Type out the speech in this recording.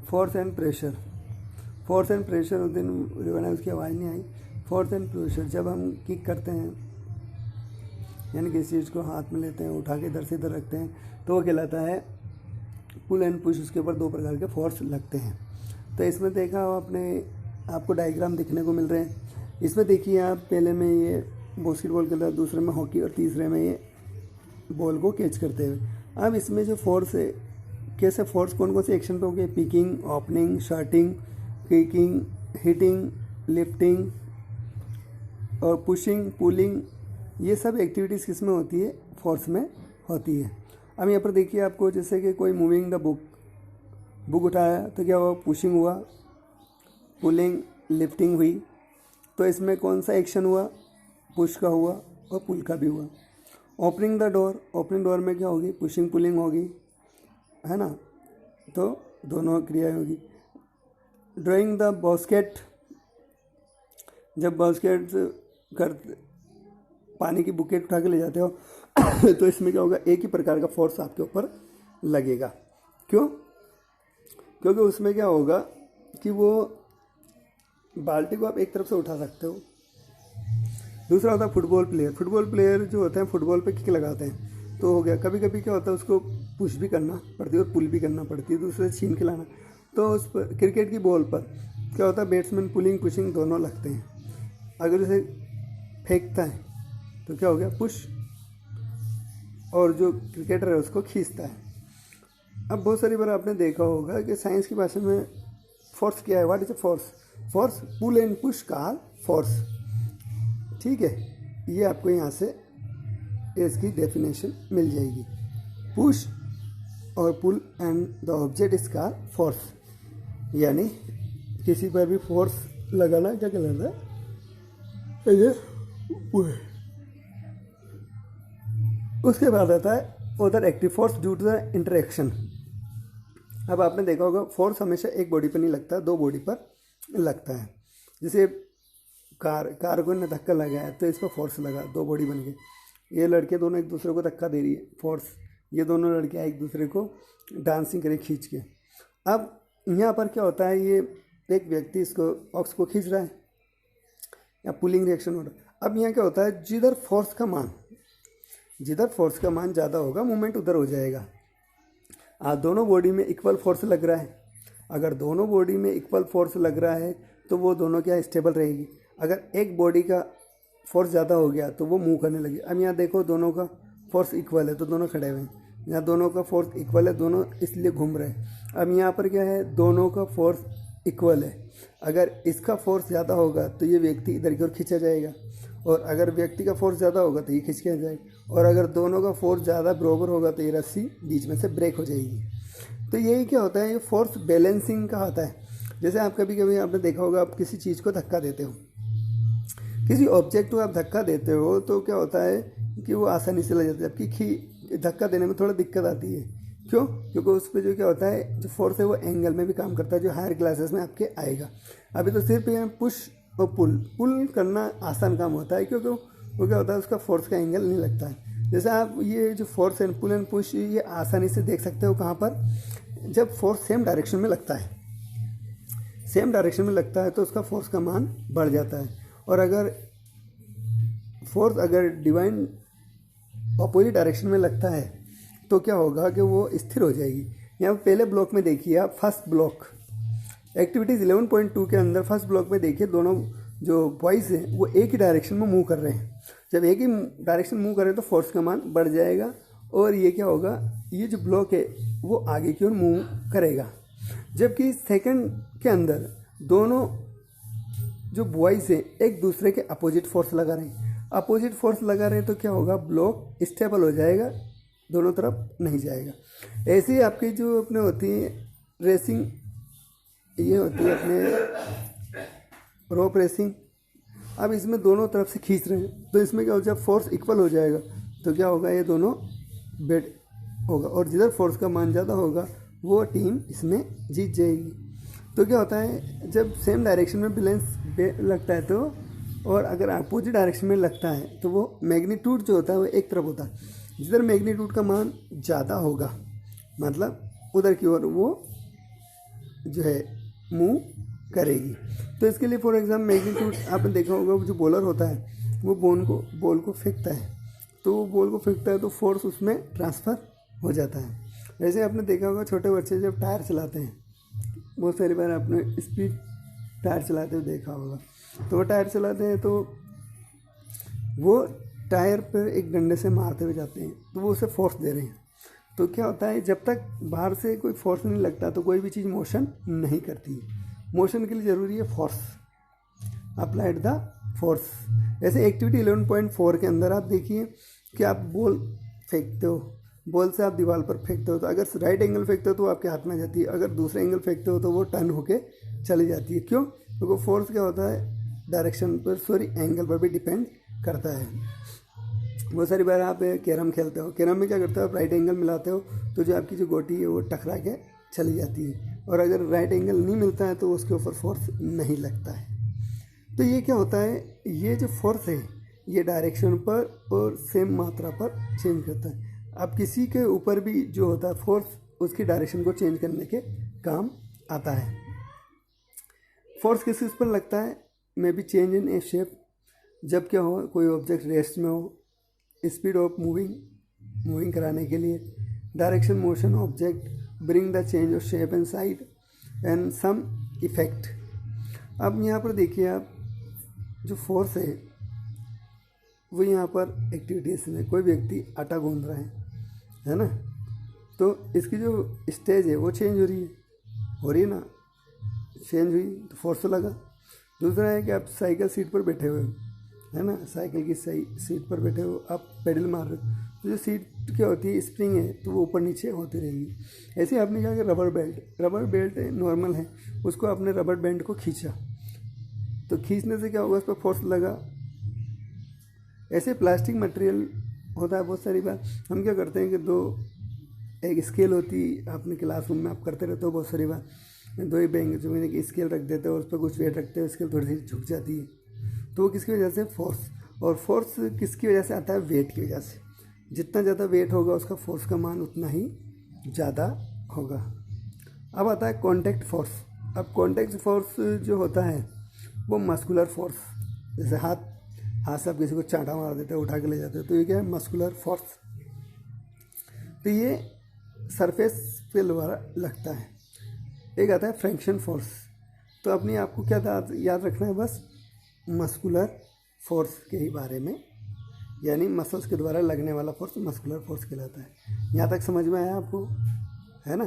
Force and pressure. Force and pressure उस दिन video बनाया, उसकी आवाज़ नहीं आई। फोर्स एंड प्रेशर, जब हम किक करते हैं यानी किसी चीज़ को हाथ में लेते हैं, उठा के इधर से इधर रखते हैं, तो वो कहलाता है पुल एंड पुश। उसके ऊपर दो प्रकार के फोर्स लगते हैं। तो इसमें देखा आपको डायग्राम देखने को मिल रहे हैं। इसमें देखिए आप, पहले में ये बास्केटबॉल खेलता है, दूसरे में हॉकी और तीसरे में ये बॉल को कैच करते हुए। अब इसमें जो फोर्स है, कैसे फोर्स कौन कौन से एक्शन पे हो गए, picking, opening, shooting, kicking, hitting, lifting और पुशिंग, पुलिंग, ये सब एक्टिविटीज़ किस में होती है, फोर्स में होती है। अब यहाँ पर देखिए आपको, जैसे कि कोई मूविंग द बुक उठाया तो क्या हुआ, पुशिंग हुआ, पुलिंग, लिफ्टिंग हुई। तो इसमें कौन सा एक्शन हुआ, पुश का हुआ और पुल का भी हुआ। Opening the door, opening door में क्या होगी, पुशिंग पुलिंग होगी, है ना, तो दोनों क्रियाएं होगी। ड्राइंग द बास्केट, जब बास्केट कर पानी की बुकेट उठा के ले जाते हो तो इसमें क्या होगा, एक ही प्रकार का फोर्स आपके ऊपर लगेगा। क्यों? क्योंकि उसमें क्या होगा कि वो बाल्टी को आप एक तरफ से उठा सकते हो। दूसरा होता है फुटबॉल प्लेयर। फुटबॉल प्लेयर जो होते हैं, फुटबॉल पे किक लगाते हैं, तो हो गया। कभी कभी क्या होता है, उसको पुश भी करना पड़ती है और पुल भी करना पड़ती है, दूसरे से छीन के लाना। तो उस पर क्रिकेट की बॉल पर क्या होता है, बैट्समैन पुलिंग पुशिंग दोनों लगते हैं। अगर उसे फेंकता है तो क्या हो गया, पुश, और जो क्रिकेटर है उसको खींचता है। अब बहुत सारी बार आपने देखा होगा कि साइंस की भाषा में फोर्स क्या है, what is a force. Force pull and push का फोर्स, ठीक है। ये आपको यहाँ से इसकी डेफिनेशन मिल जाएगी। पुश और pull and the object is का फोर्स, यानी किसी पर भी फोर्स लगाना क्या कहलाता है, ये उसके बाद आता है उधर active force due to the interaction. अब आपने देखा होगा, फोर्स हमेशा एक बॉडी पर नहीं लगता, दो बॉडी पर लगता है। जैसे कार को ने धक्का लगाया तो इस पर फोर्स लगा, दो बॉडी बन गई। ये लड़के दोनों एक दूसरे को धक्का दे रही है, फोर्स। ये दोनों लड़कियाँ एक दूसरे को डांसिंग करें खींच के। अब यहाँ पर क्या होता है, ये एक व्यक्ति इसको ऑक्स को खींच रहा है या पुलिंग रिएक्शन हो रहा है। अब यहाँ क्या होता है, जिधर फोर्स का मान ज़्यादा होगा, मूवमेंट उधर हो जाएगा। दोनों बॉडी में इक्वल फोर्स लग रहा है। अगर दोनों बॉडी में इक्वल फोर्स लग रहा है तो वो दोनों क्या स्टेबल रहेगी। अगर एक बॉडी का फोर्स ज़्यादा हो गया तो वो मूव करने लगी। अब यहाँ देखो, दोनों का फोर्स इक्वल है तो दोनों खड़े हुए हैं। यहाँ दोनों का फोर्स इक्वल है, दोनों इसलिए घूम रहे हैं। अब यहाँ पर क्या है, दोनों का फोर्स इक्वल है। अगर इसका फोर्स ज़्यादा होगा तो ये व्यक्ति इधर की ओर खींचा जाएगा, और अगर व्यक्ति का फोर्स ज़्यादा होगा तो ये खींच के आ जाएगा, और अगर दोनों का फोर्स ज़्यादा बराबर होगा तो ये रस्सी बीच में से ब्रेक हो जाएगी। तो यही क्या होता है, ये फोर्स बैलेंसिंग का होता है। जैसे आप कभी कभी आपने देखा होगा, आप किसी चीज़ को धक्का देते हो, किसी ऑब्जेक्ट को आप धक्का देते हो तो क्या होता है कि वो आसानी से लग जाता है, जबकि धक्का देने में थोड़ा दिक्कत आती है। क्यों? क्योंकि उस पर जो क्या होता है, जो फोर्स है वो एंगल में भी काम करता है, जो हायर क्लासेस में आपके आएगा। अभी तो सिर्फ यहाँ पुश और पुल करना आसान काम होता है, क्योंकि वो क्या होता है, उसका फोर्स का एंगल नहीं लगता है। जैसे आप ये जो force and pull and push, ये आसानी से देख सकते हो कहाँ पर, जब फोर्स सेम डायरेक्शन में लगता है। सेम डायरेक्शन में लगता है तो उसका फोर्स का मान बढ़ जाता है। और अगर फोर्स डिवाइन अपोजिट डायरेक्शन में लगता है तो क्या होगा कि वो स्थिर हो जाएगी। यहाँ पहले ब्लॉक में देखिए आप, फर्स्ट ब्लॉक एक्टिविटीज़ 11.2 के अंदर फर्स्ट ब्लॉक में देखिए, दोनों जो बॉयज़ हैं वो एक ही डायरेक्शन में मूव कर रहे हैं। जब एक ही डायरेक्शन मूव कर रहे हैं तो फोर्स का मान बढ़ जाएगा, और ये क्या होगा, ये जो ब्लॉक है वो आगे की ओर मूव करेगा। जबकि सेकंड के अंदर दोनों जो बॉयज़ हैं एक दूसरे के अपोजिट फोर्स लगा रहे हैं। अपोजिट फोर्स लगा रहे हैं तो क्या होगा, ब्लॉक स्टेबल हो जाएगा, दोनों तरफ नहीं जाएगा। ऐसे ही आपकी जो अपने होती है रेसिंग, ये होती है अपने रोप रेसिंग। अब इसमें दोनों तरफ से खींच रहे हैं तो इसमें क्या हो जाएगा, फोर्स इक्वल हो जाएगा तो क्या होगा, ये दोनों बेट होगा, और जिधर फोर्स का मान ज़्यादा होगा वो टीम इसमें जीत जाएगी। तो क्या होता है, जब सेम डायरेक्शन में बैलेंस लगता है तो, और अगर अपोजिट डायरेक्शन में लगता है तो वो मैग्नीट्यूड जो होता है वो एक तरफ होता है। जिधर मैग्नीट्यूड का मान ज़्यादा होगा मतलब उधर की ओर वो जो है मूव करेगी। तो इसके लिए फॉर एग्जाम्पल मैग्नीट्यूड आपने देखा होगा, जो बॉलर होता है वो बॉल को फेंकता है, तो वो बॉल को फेंकता है तो फोर्स उसमें ट्रांसफ़र हो जाता है। वैसे आपने देखा होगा छोटे बच्चे जब टायर चलाते हैं, बहुत सारी बार आपने स्पीड टायर चलाते हुए देखा होगा, तो वो टायर चलाते हैं तो वो टायर पर एक डंडे से मारते हुए जाते हैं, तो वो उसे फोर्स दे रहे हैं। तो क्या होता है, जब तक बाहर से कोई फोर्स नहीं लगता तो कोई भी चीज़ मोशन नहीं करती है। मोशन के लिए ज़रूरी है फोर्स, अप्लाइड द फोर्स। ऐसे एक्टिविटी 11.4 के अंदर आप देखिए कि आप बॉल फेंकते हो, बॉल से आप दीवार पर फेंकते हो, तो अगर राइट एंगल फेंकते हो तो वो आपके हाथ में आ जाती है, अगर दूसरे एंगल फेंकते हो तो वो टर्न होके चली जाती है। क्यों? क्योंकि फोर्स क्या होता है, डायरेक्शन पर एंगल पर भी डिपेंड करता है। बहुत सारी बार आप कैरम खेलते हो, कैरम में क्या करते हो, आप राइट एंगल मिलाते हो तो जो आपकी जो गोटी है वो टकरा के चली जाती है, और अगर राइट एंगल नहीं मिलता है तो उसके ऊपर फोर्स नहीं लगता है। तो ये क्या होता है, ये जो फोर्स है ये डायरेक्शन पर और सेम मात्रा पर चेंज करता है। अब किसी के ऊपर भी जो होता है फोर्स, उसकी डायरेक्शन को चेंज करने के काम आता है। फोर्स किस चीज़ पर लगता है, may be change in A shape, जब क्या हो, कोई ऑब्जेक्ट रेस्ट में हो, स्पीड ऑफ मूविंग कराने के लिए, direction motion object, bring the change of shape and side and some effect. अब यहाँ पर देखिए, आप जो फोर्स है वो यहाँ पर एक्टिविटीज़ में कोई व्यक्ति आटा गूंद रहा है ना, तो इसकी जो स्टेज है वो चेंज हो रही है ना, चेंज हुई तो फोर्स तो लगा। दूसरा है कि आप साइकिल सीट पर बैठे हुए हो, है ना, साइकिल की सही सीट पर बैठे हो, आप पेडल मार रहे हो, तो जो सीट क्या होती है, स्प्रिंग है, तो वो ऊपर नीचे होती रहेगी। ऐसे ही आपने क्या किया, रबर बेल्ट नॉर्मल है, उसको आपने रबर बैंड को खींचा, तो खींचने से क्या होगा, उस पर फोर्स लगा। ऐसे प्लास्टिक मटेरियल होता है बहुत सारी बार, हम क्या करते हैं कि एक स्केल होती, आपने क्लासरूम में आप करते रहते हो बहुत सारी बार, 2 ही बैंक जो मैंने कि स्केल रख देते हो, उस पर कुछ वेट रखते हो, स्केल थोड़ी सी झुक जाती है, तो वो किसकी वजह से, फोर्स। और फोर्स किसकी वजह से आता है, वेट की वजह से। जितना ज़्यादा वेट होगा उसका फोर्स का मान उतना ही ज़्यादा होगा। अब आता है कॉन्टैक्ट फोर्स। अब कॉन्टैक्ट फोर्स जो होता है वो मस्कुलर फोर्स, जैसे हाथ से आप किसी को चांटा मार देते हो, उठा के ले जाते हो, तो ये क्या है, मस्कुलर फोर्स। तो ये सरफेस पे द्वारा लगता है। एक आता है फ्रिक्शन फोर्स। तो अपने आप को क्या याद रखना है, बस मस्कुलर फोर्स के ही बारे में, यानी मसल्स के द्वारा लगने वाला फोर्स मस्कुलर फोर्स कहलाता है। यहाँ तक समझ में आया आपको, है ना।